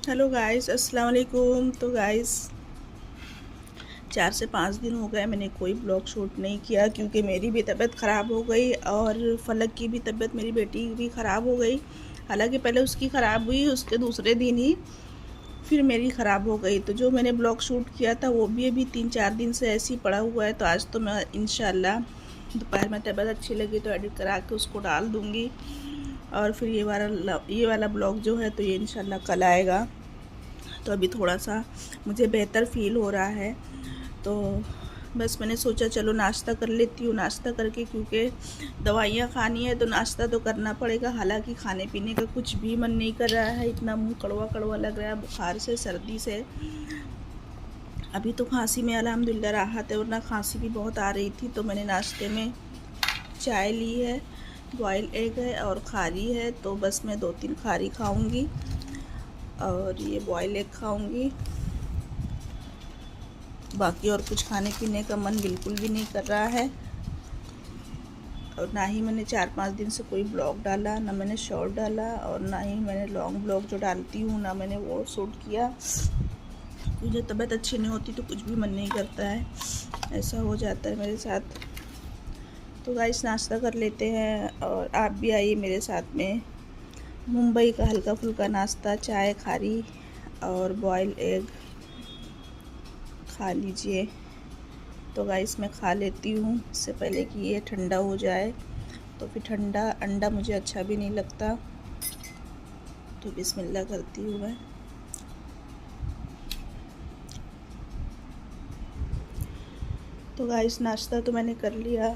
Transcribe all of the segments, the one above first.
Hello guys, अस्सलाम वालेकुम। तो गाइस 4 से 5 दिन हो गए मैंने कोई ब्लॉग शूट नहीं किया क्योंकि मेरी भी तबीयत ख़राब हो गई और फलक की भी तबीयत, मेरी बेटी की भी ख़राब हो गई। हालांकि पहले उसकी ख़राब हुई, उसके दूसरे दिन ही फिर मेरी ख़राब हो गई। तो जो मैंने ब्लॉग शूट किया था वो भी अभी 3-4 दिन से ऐसे ही पड़ा हुआ है। तो आज तो मैं इंशाल्लाह दोपहर में तबीयत अच्छी लगी तो एडिट करा के उसको डाल दूँगी। और फिर ये वाला ब्लॉग जो है तो ये इंशाल्लाह कल आएगा। तो अभी थोड़ा सा मुझे बेहतर फ़ील हो रहा है। तो बस मैंने सोचा चलो नाश्ता कर लेती हूँ। नाश्ता करके, क्योंकि दवाइयाँ खानी है तो नाश्ता तो करना पड़ेगा। हालांकि खाने पीने का कुछ भी मन नहीं कर रहा है, इतना मुंह कड़वा कड़वा लग रहा है बुखार से, सर्दी से। अभी तो खांसी में अल्हम्दुलिल्लाह राहत है, वरना खांसी भी बहुत आ रही थी। तो मैंने नाश्ते में चाय ली है, बॉयल एग है और खारी है। तो बस मैं 2-3 खारी खाऊंगी और ये बॉयल एग खाऊंगी। बाकी और कुछ खाने पीने का मन बिल्कुल भी नहीं कर रहा है। और ना ही मैंने 4-5 दिन से कोई ब्लॉग डाला, ना मैंने शॉर्ट डाला और ना ही मैंने लॉन्ग ब्लॉग जो डालती हूँ ना मैंने वो शूट किया। मुझे तबीयत अच्छी नहीं होती तो कुछ भी मन नहीं करता है, ऐसा हो जाता है मेरे साथ। तो गाइस नाश्ता कर लेते हैं और आप भी आइए मेरे साथ में। मुंबई का हल्का फुल्का नाश्ता, चाय, खारी और बॉयल एग खा लीजिए। तो गाइस मैं खा लेती हूँ इससे पहले कि ये ठंडा हो जाए। तो फिर ठंडा अंडा मुझे अच्छा भी नहीं लगता। तो बिस्मिल्लाह करती हूँ मैं। तो गाइस नाश्ता तो मैंने कर लिया,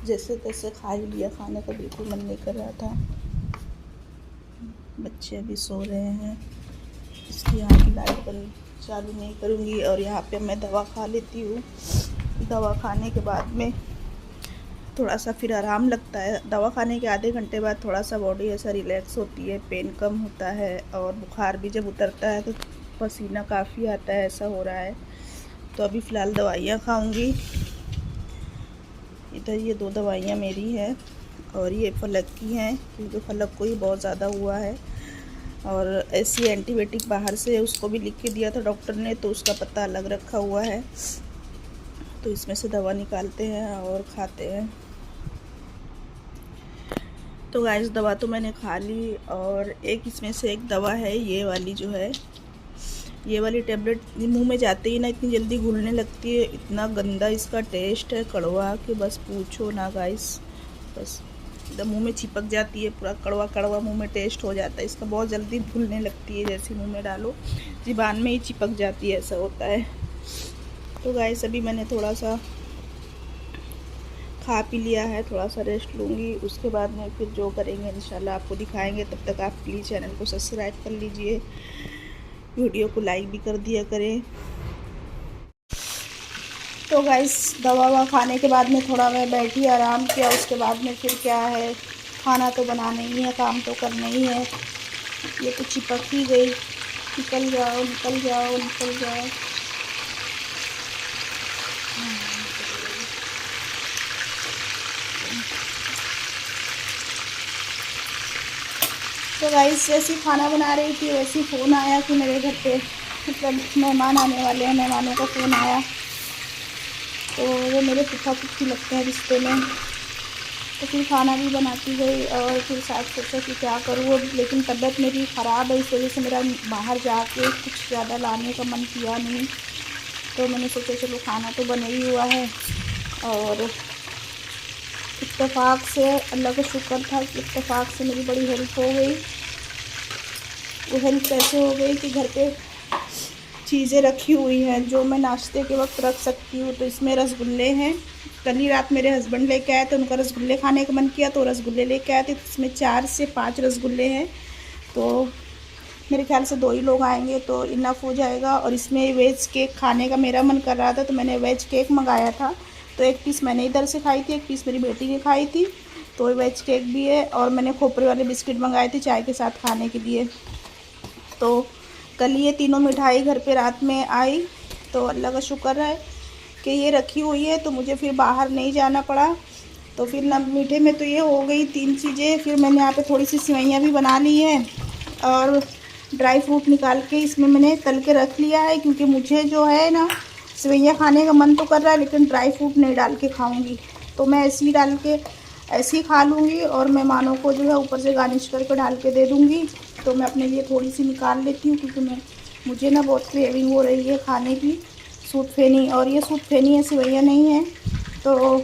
जैसे तैसे खा ही लिया, खाने का बिल्कुल मन नहीं कर रहा था। बच्चे अभी सो रहे हैं, इसलिए यहाँ की लाइट बंद चालू नहीं करूँगी। और यहाँ पे मैं दवा खा लेती हूँ। दवा खाने के बाद में थोड़ा सा फिर आराम लगता है। दवा खाने के आधे घंटे बाद थोड़ा सा बॉडी ऐसा रिलैक्स होती है, पेन कम होता है और बुखार भी जब उतरता है तो पसीना काफ़ी आता है, ऐसा हो रहा है। तो अभी फ़िलहाल दवाइयाँ खाऊंगी। इधर ये 2 दवाइयाँ मेरी हैं और ये फलक की हैं, क्योंकि फलक को ही बहुत ज़्यादा हुआ है। और ऐसी एंटीबायोटिक बाहर से उसको भी लिख के दिया था डॉक्टर ने, तो उसका पत्ता अलग रखा हुआ है। तो इसमें से दवा निकालते हैं और खाते हैं। तो गाइस दवा तो मैंने खा ली और एक इसमें से एक दवा है, ये वाली जो है, ये वाली टेबलेट मुंह में जाते ही ना इतनी जल्दी घुलने लगती है। इतना गंदा इसका टेस्ट है, कड़वा, कि बस पूछो ना गाइस। बस एकदम मुंह में चिपक जाती है, पूरा कड़वा कड़वा मुंह में टेस्ट हो जाता है इसका। बहुत जल्दी घुलने लगती है, जैसे मुंह में डालो ज़ुबान में ही चिपक जाती है, ऐसा होता है। तो गाइस अभी मैंने थोड़ा सा खा पी लिया है, थोड़ा सा रेस्ट लूँगी। उसके बाद में फिर जो करेंगे इंशाल्लाह आपको दिखाएंगे। तब तक आप प्लीज़ चैनल को सब्सक्राइब कर लीजिए, वीडियो को लाइक भी कर दिया करें। तो गाइस दवा ववा खाने के बाद में थोड़ा मैं बैठी, आराम किया। उसके बाद में फिर क्या है, खाना तो बनाना ही है, काम तो करना ही है। ये तो चिपक ही गई, निकल जाओ निकल जाओ निकल जाओ। तो गाइस जैसे खाना बना रही थी वैसे फ़ोन आया कि मेरे घर पे मतलब मेहमान आने वाले हैं, मेहमानों का फ़ोन आया। तो वो मेरे फूफा फूफी लगते हैं रिश्ते में। तो फिर खाना भी बनाती गई और फिर साथ सोचा कि क्या करूँ अब, लेकिन तबीयत मेरी ख़राब है, इस वजह से मेरा बाहर जाके कुछ ज़्यादा लाने का मन किया नहीं। तो मैंने सोचा चलो खाना तो बना ही हुआ है। और इत्तेफाक से, अल्लाह का शुक्र था कि इत्तेफाक से मेरी बड़ी हेल्प हो गई। वो हेल्प कैसे हो गई कि घर पे चीज़ें रखी हुई हैं जो मैं नाश्ते के वक्त रख सकती हूँ। तो इसमें रसगुल्ले हैं, कल ही रात मेरे हस्बैंड लेके आए थे, उनका रसगुल्ले खाने का मन किया तो रसगुल्ले लेके आए थे। तो इसमें 4 से 5 रसगुल्ले हैं, तो मेरे ख्याल से 2 ही लोग आएंगे तो इनफ हो जाएगा। और इसमें वेज केक खाने का मेरा मन कर रहा था तो मैंने वेज केक मंगाया था। तो एक पीस मैंने इधर से खाई थी, एक पीस मेरी बेटी ने खाई थी। तो वेज केक भी है और मैंने खोपरे वाले बिस्किट मंगाए थे चाय के साथ खाने के लिए। तो कल ये तीनों मिठाई घर पे रात में आई। तो अल्लाह का शुक्र है कि ये रखी हुई है तो मुझे फिर बाहर नहीं जाना पड़ा। तो फिर ना मीठे में तो ये हो गई 3 चीज़ें। फिर मैंने यहाँ पे थोड़ी सी सेवइयाँ भी बना ली हैं और ड्राई फ्रूट निकाल के इसमें मैंने तल के रख लिया है, क्योंकि मुझे जो है ना सेवइयाँ खाने का मन तो कर रहा है, लेकिन ड्राई फ्रूट नहीं डाल के खाऊंगी, तो मैं ऐसे ही डाल के ऐसे ही खा लूँगी और मेहमानों को जो है ऊपर से गार्निश करके डाल के दे दूँगी। तो मैं अपने लिए थोड़ी सी निकाल लेती हूँ, क्योंकि मुझे ना बहुत क्रेविंग हो रही है खाने की सूत फेनी, और ये सूत फेनी है, सेवइयाँ नहीं है। तो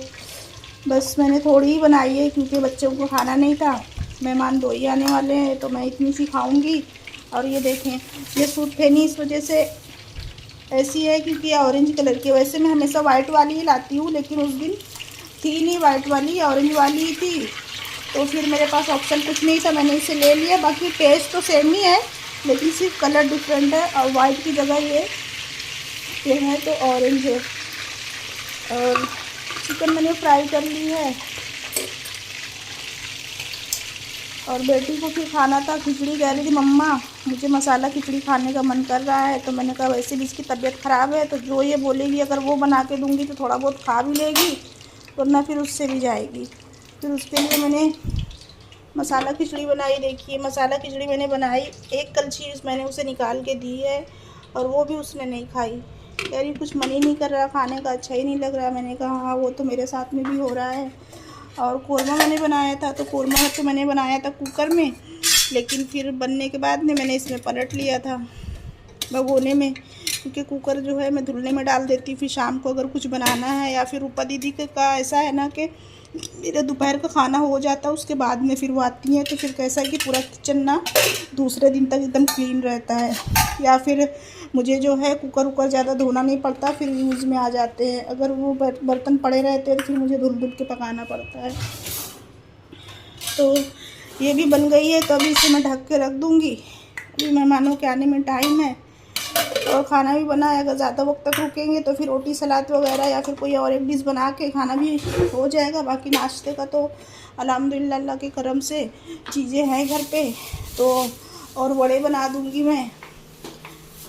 बस मैंने थोड़ी ही बनाई है, क्योंकि बच्चों को खाना नहीं था, मेहमान 2 ही आने वाले हैं, तो मैं इतनी सी खाऊंगी। और ये देखें, ये सूत फेनी इस वजह से ऐसी है क्योंकि ऑरेंज कलर की। वैसे मैं हमेशा वाइट वाली ही लाती हूँ, लेकिन उस दिन थी नहीं वाइट वाली, ऑरेंज वाली ही थी, तो फिर मेरे पास ऑप्शन कुछ नहीं था, मैंने इसे ले लिया। बाकी टेस्ट तो सेम ही है, लेकिन सिर्फ कलर डिफरेंट है, और वाइट की जगह ये है तो ऑरेंज है। और चिकन मैंने फ्राई कर ली है, और बेटी को फिर खाना था खिचड़ी। कह रही थी मम्मा मुझे मसाला खिचड़ी खाने का मन कर रहा है, तो मैंने कहा वैसे भी इसकी तबीयत ख़राब है, तो जो ये बोलेगी अगर वो बना के दूंगी तो थोड़ा बहुत खा भी लेगी, वरना फिर उससे भी जाएगी। फिर उसके लिए मैंने मसाला खिचड़ी बनाई। देखिए मसाला खिचड़ी मैंने बनाई, 1 कलछी मैंने उसे निकाल के दी है, और वो भी उसने नहीं खाई। कह रही कुछ मन ही नहीं कर रहा खाने का, अच्छा ही नहीं लग रहा। मैंने कहा हाँ वो तो मेरे साथ में भी हो रहा है। और कोरमा मैंने बनाया था, तो कोरमा तो मैंने बनाया था कुकर में, लेकिन फिर बनने के बाद में मैंने इसमें पलट लिया था भगोने में, क्योंकि कुकर जो है मैं धुलने में डाल देती, फिर शाम को अगर कुछ बनाना है। या फिर रूपा दीदी का ऐसा है ना कि मेरा दोपहर का खाना हो जाता है, उसके बाद में फिर वो आती हैं, तो फिर कैसा है कि पूरा किचन ना दूसरे दिन तक एकदम क्लीन रहता है। या फिर मुझे जो है कुकर उकर ज़्यादा धोना नहीं पड़ता, फिर यूज़ में आ जाते हैं। अगर वो बर्तन पड़े रहते हैं तो फिर मुझे धुल के पकाना पड़ता है। तो ये भी बन गई है, तो अभी इसे मैं ढक के रख दूँगी। अभी मेहमानों के आने में टाइम है, और खाना भी बना है। अगर ज़्यादा वक्त तक रुकेंगे तो फिर रोटी सलाद वगैरह या फिर कोई और एक डिश बना के खाना भी हो जाएगा। बाकी नाश्ते का तो अल्हम्दुलिल्लाह अल्लाह के करम से चीज़ें हैं घर पे। तो और वड़े बना दूँगी मैं।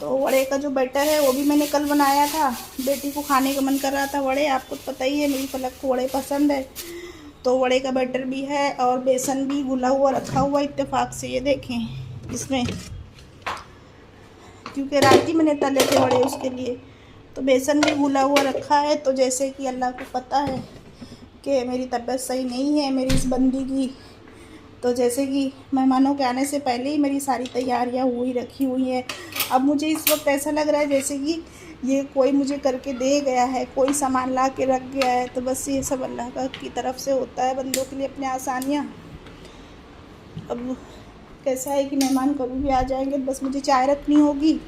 तो वड़े का जो बैटर है वो भी मैंने कल बनाया था, बेटी को खाने का मन कर रहा था वड़े, आपको तो पता ही है मेरी फलक को वड़े पसंद है। तो वड़े का बैटर भी है, और बेसन भी घुला हुआ रखा हुआ इत्तेफाक से, ये देखें इसमें, क्योंकि रात ही मैंने तले थे वड़े उसके लिए, तो बेसन भी घुला हुआ रखा है। तो जैसे कि अल्लाह को पता है कि मेरी तबीयत सही नहीं है मेरी इस बंदी की, तो जैसे कि मेहमानों के आने से पहले ही मेरी सारी तैयारियां रखी हुई हैं। अब मुझे इस वक्त ऐसा लग रहा है जैसे कि ये कोई मुझे करके दे गया है, कोई सामान ला के रख गया है। तो बस ये सब अल्लाह की तरफ से होता है बंदों के लिए अपनी आसानियाँ। अब कैसा है कि मेहमान कभी भी आ जाएंगे, बस मुझे चाय रखनी होगी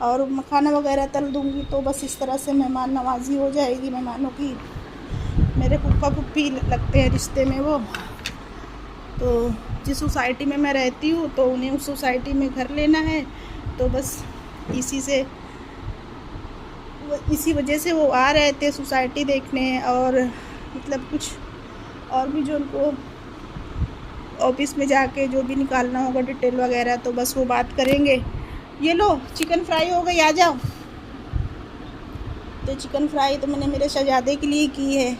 और मखाना वगैरह तल दूँगी, तो बस इस तरह से मेहमान नवाजी हो जाएगी मेहमानों की। मेरे फूफा फूफी लगते हैं रिश्ते में वो, तो जिस सोसाइटी में मैं रहती हूँ तो उन्हें उस सोसाइटी में घर लेना है, तो बस इसी वजह से वो आ रहे थे सोसाइटी देखने, और मतलब कुछ और भी जो उनको ऑफिस में जाके जो भी निकालना होगा डिटेल वगैरह, तो बस वो बात करेंगे। ये लो चिकन फ्राई हो गई, आ जाओ। तो चिकन फ्राई तो मैंने मेरे शहजादे के लिए की है,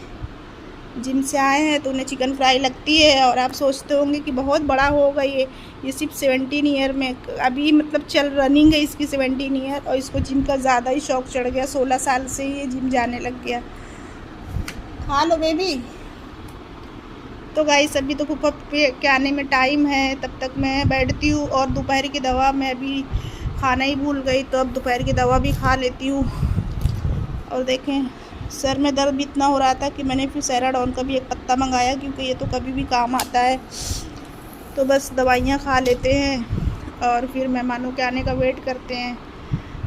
जिम से आए हैं तो उन्हें चिकन फ्राई लगती है। और आप सोचते होंगे कि बहुत बड़ा होगा ये सिर्फ 17 ईयर में अभी मतलब चल रनिंग है इसकी 17 ईयर, और इसको जिम का ज़्यादा ही शौक़ चढ़ गया। 16 साल से ये जिम जाने लग गया। खा लो बेबी। तो गाइस अभी तो फूफा के आने में टाइम है, तब तक मैं बैठती हूँ। और दोपहर की दवा मैं अभी खाना ही भूल गई, तो अब दोपहर की दवा भी खा लेती हूँ। और देखें सर में दर्द भी इतना हो रहा था कि मैंने फिर सेराडॉन का भी एक पत्ता मंगाया, क्योंकि ये तो कभी भी काम आता है। तो बस दवाइयाँ खा लेते हैं और फिर मेहमानों के आने का वेट करते हैं।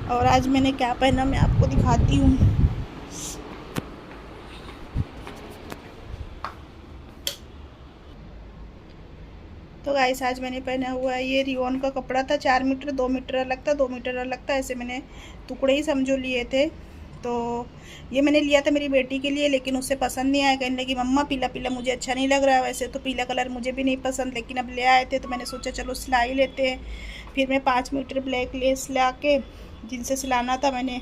और आज मैंने क्या पहना मैं आपको दिखाती हूँ। तो गाइस आज मैंने पहना हुआ है ये रियोन का कपड़ा था, 4 मीटर, 2 मीटर अलग था, 2 मीटर अलग था, ऐसे मैंने टुकड़े ही समझो लिए थे। तो ये मैंने लिया था मेरी बेटी के लिए, लेकिन उसे पसंद नहीं आया। कहने लगी मम्मा पीला पीला मुझे अच्छा नहीं लग रहा है। वैसे तो पीला कलर मुझे भी नहीं पसंद, लेकिन अब ले आए थे तो मैंने सोचा चलो सिला ही लेते हैं। फिर मैं 5 मीटर ब्लैक लेस ला के जिनसे सिलाना था मैंने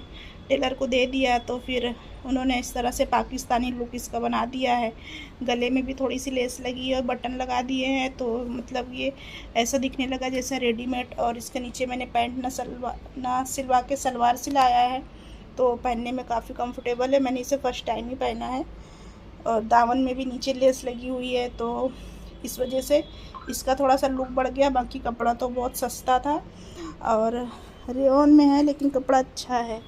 टेलर को दे दिया। तो फिर उन्होंने इस तरह से पाकिस्तानी लुक इसका बना दिया है। गले में भी थोड़ी सी लेस लगी है और बटन लगा दिए हैं, तो मतलब ये ऐसा दिखने लगा जैसा रेडीमेड। और इसके नीचे मैंने पैंट ना सिलवा के सलवार सिलाया है, तो पहनने में काफ़ी कंफर्टेबल है। मैंने इसे फ़र्स्ट टाइम ही पहना है। और दामन में भी नीचे लेस लगी हुई है, तो इस वजह से इसका थोड़ा सा लुक बढ़ गया। बाकी कपड़ा तो बहुत सस्ता था और रेयॉन में है, लेकिन कपड़ा अच्छा है।